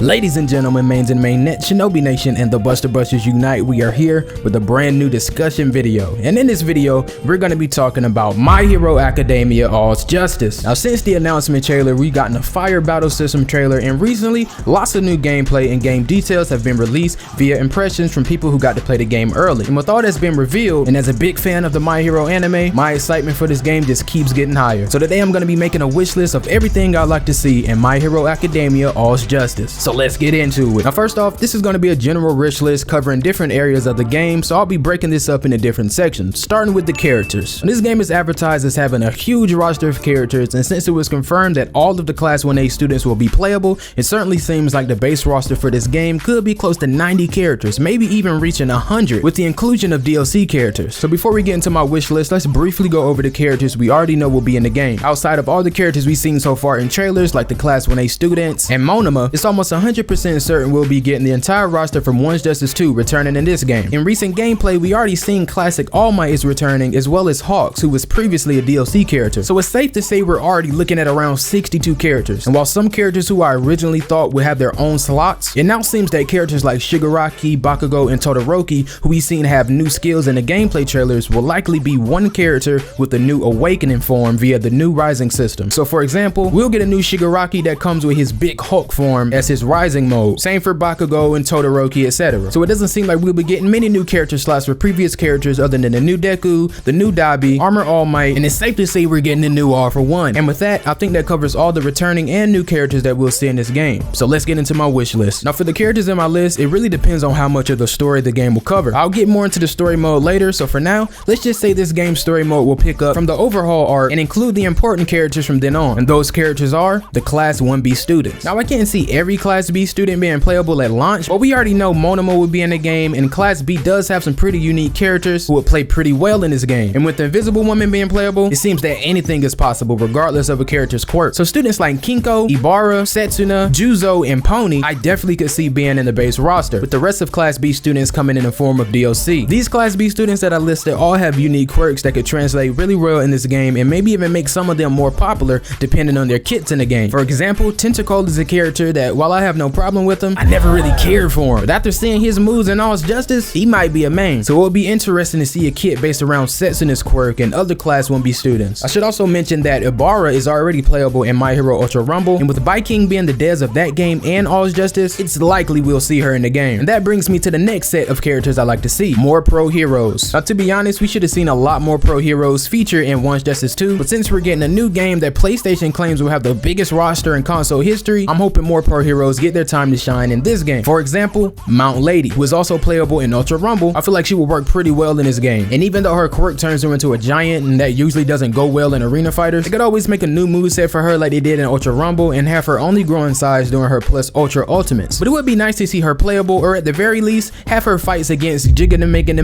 Ladies and gentlemen, mains and mainnet, Shinobi Nation and the Buster Busters unite. We are here with a brand new discussion video, and in this video we're going to be talking about My Hero Academia All's Justice. Now, since the announcement trailer, we gotten a fire battle system trailer, and recently lots of new gameplay and game details have been released via impressions from people who got to play the game early. And with all that's been revealed, and as a big fan of the My Hero anime, my excitement for this game just keeps getting higher. So today I'm going to be making a wish list of everything I'd like to see in My Hero Academia All's Justice. So let's get into it. Now, first off, this is going to be a general wish list covering different areas of the game, so I'll be breaking this up into different sections, starting with the characters. This game is advertised as having a huge roster of characters, and since it was confirmed that all of the Class 1A students will be playable, it certainly seems like the base roster for this game could be close to 90 characters, maybe even reaching 100 with the inclusion of DLC characters. So before we get into my wish list, let's briefly go over the characters we already know will be in the game. Outside of all the characters we've seen so far in trailers, like the Class 1A students and MAYNE, it's almost 100% certain we'll be getting the entire roster from One's Justice 2 returning in this game. In recent gameplay, we already seen Classic All Might is returning, as well as Hawks, who was previously a DLC character. So it's safe to say we're already looking at around 62 characters. And while some characters who I originally thought would have their own slots, it now seems that characters like Shigaraki, Bakugo, and Todoroki, who we've seen have new skills in the gameplay trailers, will likely be one character with a new awakening form via the new rising system. So for example, we'll get a new Shigaraki that comes with his big Hulk form as his rising mode. Same for Bakugo and Todoroki, etc. So it doesn't seem like we'll be getting many new character slots for previous characters other than the new Deku, the new Dabi, Armor All Might, and it's safe to say we're getting the new All for One. And with that, I think that covers all the returning and new characters that we'll see in this game. So let's get into my wish list. Now, for the characters in my list, it really depends on how much of the story the game will cover. I'll get more into the story mode later, so for now, let's just say this game's story mode will pick up from the overhaul arc and include the important characters from then on. And those characters are the Class 1B students. Now, I can't see every Class B student being playable at launch, but we already know MAYNE will be in the game, and Class B does have some pretty unique characters who would play pretty well in this game. And with the Invisible Woman being playable, it seems that anything is possible regardless of a character's quirk. So students like Kinko, Ibara, Setsuna, Juzo, and Pony, I definitely could see being in the base roster, with the rest of Class B students coming in the form of DLC. These Class B students that I listed all have unique quirks that could translate really well in this game, and maybe even make some of them more popular depending on their kits in the game. For example, Tentacle is a character that, while I have no problem with him, I never really cared for him, but after seeing his moves in All's Justice, he might be a main. So it'll be interesting to see a kit based around Setsuna's quirk and other Class 1B students. I should also mention that Ibara is already playable in My Hero Ultra Rumble, and with Viking being the devs of that game and All's Justice, it's likely we'll see her in the game. And that brings me to the next set of characters I like to see, more pro heroes. Now, to be honest, we should have seen a lot more pro heroes feature in One's Justice 2, but since we're getting a new game that PlayStation claims will have the biggest roster in console history, I'm hoping more pro heroes get their time to shine in this game. For example, Mount Lady, who is also playable in Ultra Rumble. I feel like she will work pretty well in this game, and even though her quirk turns her into a giant, and that usually doesn't go well in arena fighters, they could always make a new moveset for her like they did in Ultra Rumble and have her only grow in size during her plus Ultra Ultimates. But it would be nice to see her playable, or at the very least, have her fights against Gigantomachia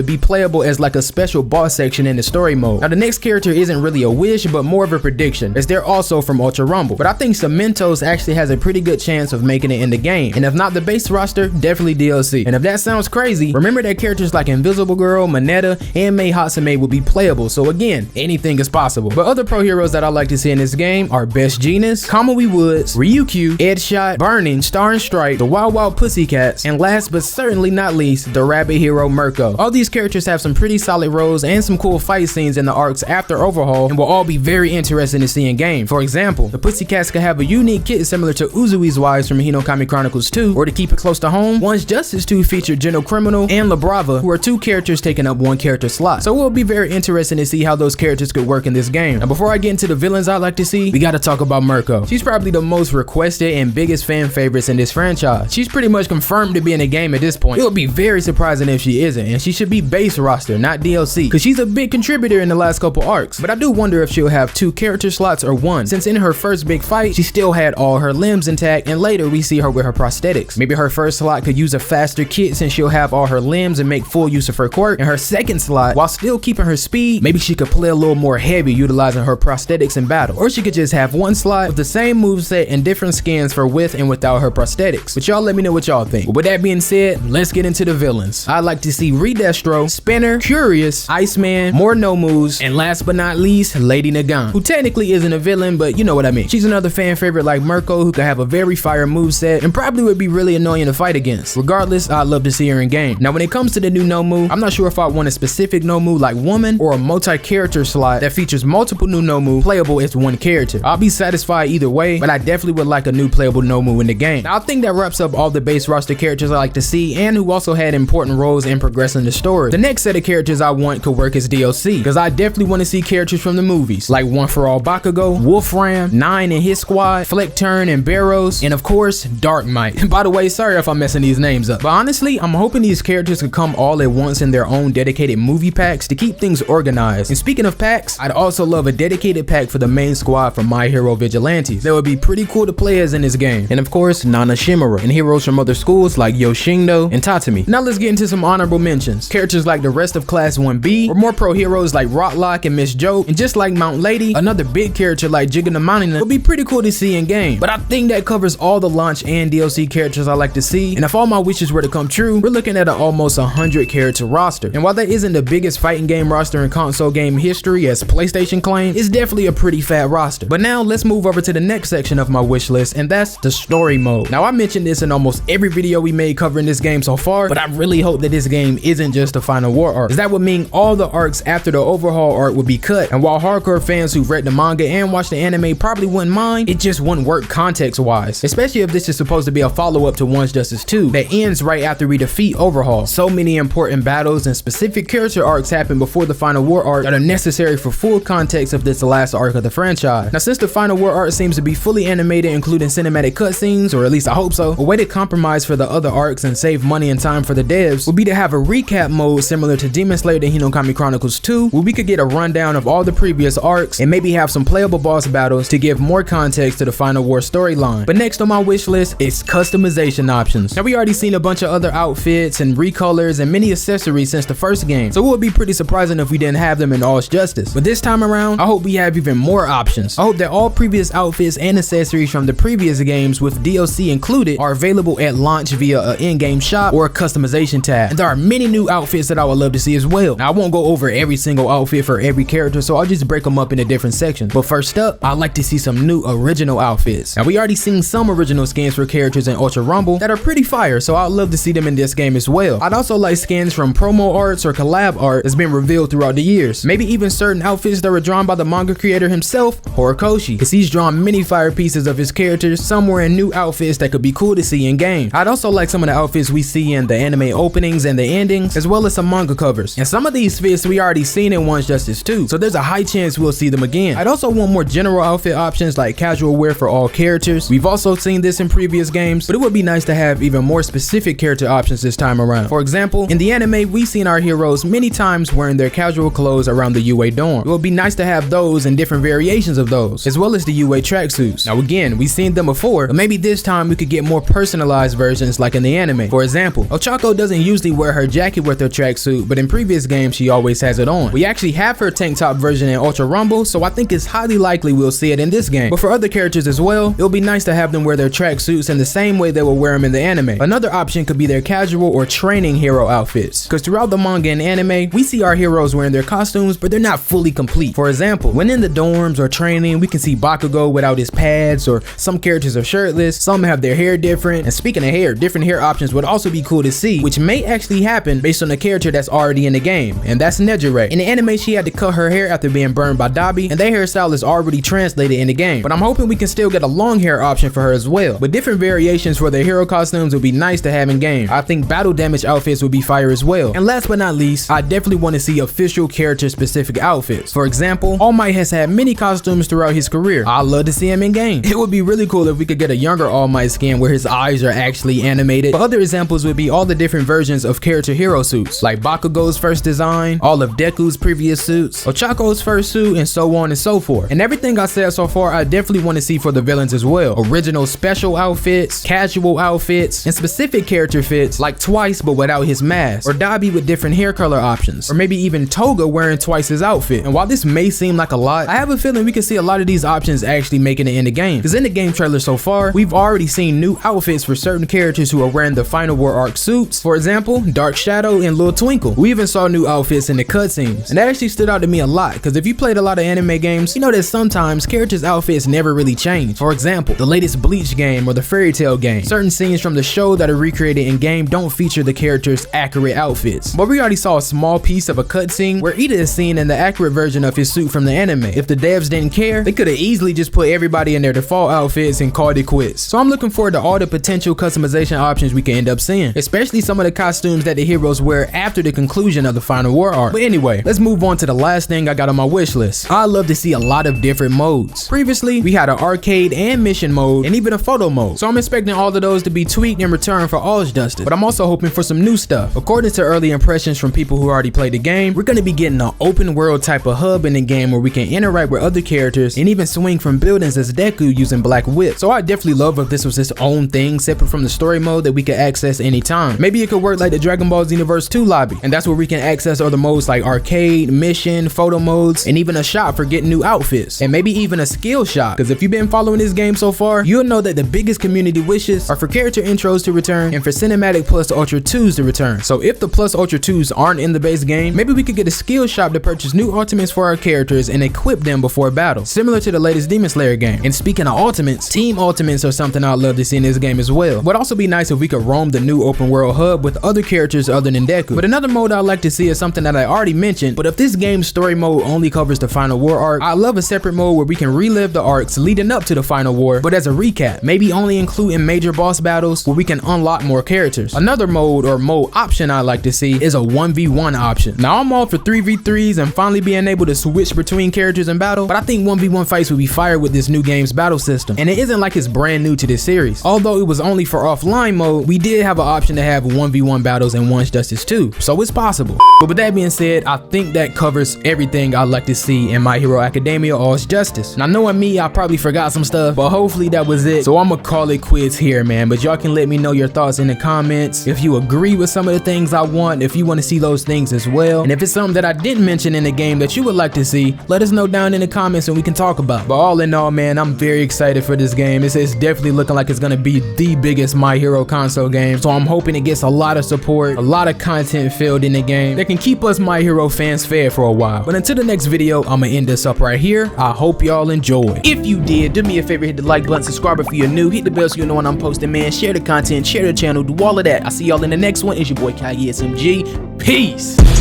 be playable as like a special boss section in the story mode. Now, the next character isn't really a wish, but more of a prediction, as they're also from Ultra Rumble. But I think Cementos actually has a pretty good chance of making it in the game, and if not the base roster, definitely DLC. And if that sounds crazy, remember that characters like Invisible Girl, Mineta, and Mei Hatsume will be playable, so again, anything is possible. But other pro heroes that I like to see in this game are Best Jeanist, Kamui Woods, Ryukyu, Edshot, Burning, Star and Strike, the Wild Wild Pussycats, and last but certainly not least, the Rabbit Hero Mirko. All these characters have some pretty solid roles and some cool fight scenes in the arcs after overhaul, and will all be very interesting to see in game. For example, the Pussycats could have a unique kit similar to Uzui's wives from Hinokami Chronicles 2, or to keep it close to home, One's Justice 2 featured General Criminal and La Brava, who are two characters taking up one character slot. So it will be very interesting to see how those characters could work in this game. Now, before I get into the villains I like to see, we gotta talk about Mirko. She's probably the most requested and biggest fan favorites in this franchise. She's pretty much confirmed to be in the game at this point. It would be very surprising if she isn't, and she should be base roster, not DLC, because she's a big contributor in the last couple arcs. But I do wonder if she'll have 2 character slots or 1, since in her first big fight, she still had all her limbs intact, and later we see her with her prosthetics. Maybe her first slot could use a faster kit since she'll have all her limbs and make full use of her quirk, and her second slot, while still keeping her speed, maybe she could play a little more heavy utilizing her prosthetics in battle. Or she could just have 1 slot with the same moveset and different skins for with and without her prosthetics. But y'all let me know what y'all think. But with that being said, let's get into the villains. I'd like to see Redestro, Spinner, Curious, Iceman, more no moves, and last but not least, Lady Nagan, who technically isn't a villain, but you know what I mean. She's another fan favorite like Mirko, who could have a very fire moveset and probably would be really annoying to fight against. Regardless, I'd love to see her in game. Now when it comes to the new Nomu, I'm not sure if I want a specific Nomu like woman or a multi-character slot that features multiple new Nomu playable as one character. I'll be satisfied either way, but I definitely would like a new playable Nomu in the game. Now I think that wraps up all the base roster characters I like to see and who also had important roles in progressing the story. The next set of characters I want could work as DLC, because I definitely want to see characters from the movies like One for All Bakugo, Wolfram, Nine and his squad, Fleckturn and Barrows, and of course Darkmite. By the way, sorry if I'm messing these names up, but honestly I'm hoping these characters could come all at once in their own dedicated movie packs to keep things organized. And speaking of packs, I'd also love a dedicated pack for the main squad from My Hero Vigilantes. That would be pretty cool to play as in this game. And of course Nana Shimura and heroes from other schools like Yoshindo and Tatami. Now let's get into some honorable mentions. Characters like the rest of Class 1B, or more pro heroes like Rotlock and Miss Joe, and just like Mount Lady, another big character like Jigonamanina would be pretty cool to see in game. But I think that covers all the launch and DLC characters I like to see, and if all my wishes were to come true, we're looking at an almost 100 character roster. And while that isn't the biggest fighting game roster in console game history as PlayStation claimed, it's definitely a pretty fat roster. But now let's move over to the next section of my wish list, and that's the story mode. Now I mentioned this in almost every video we made covering this game so far, but I really hope that this game isn't just a Final War arc, as that would mean all the arcs after the overhaul arc would be cut. And while hardcore fans who've read the manga and watched the anime probably wouldn't mind, it just wouldn't work context wise, especially if this is supposed to be a follow-up to One's Justice 2 that ends right after we defeat Overhaul. So many important battles and specific character arcs happen before the Final War arc that are necessary for full context of this last arc of the franchise. Now since the Final War arc seems to be fully animated including cinematic cutscenes, or at least I hope so, a way to compromise for the other arcs and save money and time for the devs would be to have a recap mode similar to Demon Slayer The Hinokami Chronicles 2, where we could get a rundown of all the previous arcs and maybe have some playable boss battles to give more context to the Final War storyline. But next on my wish list is customization options. Now we already seen a bunch of other outfits and recolors and many accessories since the first game, so it would be pretty surprising if we didn't have them in All's Justice. But this time around, I hope we have even more options. I hope that all previous outfits and accessories from the previous games with DLC included are available at launch via an in-game shop or a customization tab. And there are many new outfits that I would love to see as well. Now I won't go over every single outfit for every character, so I'll just break them up into different sections. But first up, I'd like to see some new original outfits. Now we already seen some original skins for characters in Ultra Rumble that are pretty fire, so I'd love to see them in this game as well. I'd also like skins from promo arts or collab art that's been revealed throughout the years. Maybe even certain outfits that were drawn by the manga creator himself, Horikoshi, because he's drawn many fire pieces of his characters, some wearing new outfits that could be cool to see in game. I'd also like some of the outfits we see in the anime openings and the endings, as well as some manga covers. And some of these fits we already seen in One's Justice 2, so there's a high chance we'll see them again. I'd also want more general outfit options like casual wear for all characters. We've also seen this in previous games, but it would be nice to have even more specific character options this time around. For example, in the anime, we've seen our heroes many times wearing their casual clothes around the UA dorm. It would be nice to have those and different variations of those, as well as the UA tracksuits. Now again, we've seen them before, but maybe this time we could get more personalized versions like in the anime. For example, Ochako doesn't usually wear her jacket with her tracksuit, but in previous games she always has it on. We actually have her tank top version in Ultra Rumble, so I think it's highly likely we'll see it in this game. But for other characters as well, it'll be nice to have them wear their tracksuits in the same way they will wear them in the anime. Another option could be their casual or training hero outfits, because throughout the manga and anime, we see our heroes wearing their costumes, but they're not fully complete. For example, when in the dorms or training, we can see Bakugo without his pads, or some characters are shirtless, some have their hair different. And speaking of hair, different hair options would also be cool to see, which may actually happen based on the character that's already in the game, and that's Nejire. In the anime, she had to cut her hair after being burned by Dabi, and their hairstyle is already translated in the game, but I'm hoping we can still get a long hair option for her as well. But different variations for their hero costumes would be nice to have in game. I think battle damage outfits would be fire as well. And last but not least, I definitely want to see official character specific outfits. For example, All Might has had many costumes throughout his career. I'd love to see him in game. It would be really cool if we could get a younger All Might skin where his eyes are actually animated. But other examples would be all the different versions of character hero suits, like Bakugo's first design, all of Deku's previous suits, Ochako's first suit, and so on and so forth. And everything I said so far, I definitely want to see for the villains as well. Original special outfits, casual outfits, and specific character fits like Twice but without his mask, or Dabi with different hair color options, or maybe even Toga wearing Twice's outfit. And while this may seem like a lot, I have a feeling we can see a lot of these options actually making it in the game, because in the game trailer so far, we've already seen new outfits for certain characters who are wearing the Final War arc suits. For example, Dark Shadow and Lil Twinkle. We even saw new outfits in the cutscenes, and that actually stood out to me a lot, because if you played a lot of anime games, you know that sometimes characters' outfits never really change. change. For example, the latest Bleach game or the Fairy Tail game. Certain scenes from the show that are recreated in game don't feature the characters' accurate outfits. But we already saw a small piece of a cutscene where Ida is seen in the accurate version of his suit from the anime. If the devs didn't care, they could have easily just put everybody in their default outfits and called it quits. So I'm looking forward to all the potential customization options we can end up seeing, especially some of the costumes that the heroes wear after the conclusion of the final war arc. But anyway, let's move on to the last thing I got on my wish list. I love to see a lot of different modes. Previously, we had an arcade and mission mode and even a photo mode. So I'm expecting all of those to be tweaked in return for All's Justice. But I'm also hoping for some new stuff. According to early impressions from people who already played the game, we're going to be getting an open world type of hub in the game where we can interact with other characters and even swing from buildings as Deku using black whip. So I definitely love if this was its own thing separate from the story mode that we could access anytime. Maybe it could work like the Dragon Ball Xenoverse 2 lobby, and that's where we can access other modes like arcade, mission, photo modes, and even a shop for getting new outfits, and maybe even a skill shop. Because if you've been following this game so far, you'll know that the biggest community wishes are for character intros to return and for cinematic plus ultra 2s to return. So if the plus ultra 2s aren't in the base game, maybe we could get a skill shop to purchase new ultimates for our characters and equip them before battle, similar to the latest Demon Slayer game. And speaking of ultimates, team ultimates are something I'd love to see in this game as well. Would also be nice if we could roam the new open world hub with other characters other than Deku. But another mode I'd like to see is something that I already mentioned, but if this game's story mode only covers the final war arc, I love a separate mode where we can relive the arcs leading up to the final war, but as a recap, maybe only including major boss battles where we can unlock more characters. Another mode or mode option I'd like to see is a 1v1 option. Now I'm all for 3v3s and finally being able to switch between characters in battle, but I think 1v1 fights would be fire with this new game's battle system, and it isn't like it's brand new to this series. Although it was only for offline mode, we did have an option to have 1v1 battles in One's Justice 2, so it's possible. But with that being said, I think that covers everything I'd like to see in My Hero Academia All's Justice. Now knowing me, I probably forgot some stuff, but hopefully that was it. So I'ma call it quits here, man. But y'all can let me know your thoughts in the comments. If you agree with some of the things I want, if you want to see those things as well, and if it's something that I didn't mention in the game that you would like to see, let us know down in the comments and we can talk about it. But all in all, man, I'm very excited for this game. It's definitely looking like it's gonna be the biggest My Hero console game, so I'm hoping it gets a lot of support, a lot of content filled in the game that can keep us My Hero fans fed for a while. But until the next video, I'ma end this up right here. I hope y'all enjoy. If you did, do me a favor, hit the like button, subscribe if you're new, hit the bell so you know when I'm posting, man. Share the content, share the channel, do all of that. I'll see y'all in the next one. It's your boy A.K.A. SMG. Peace.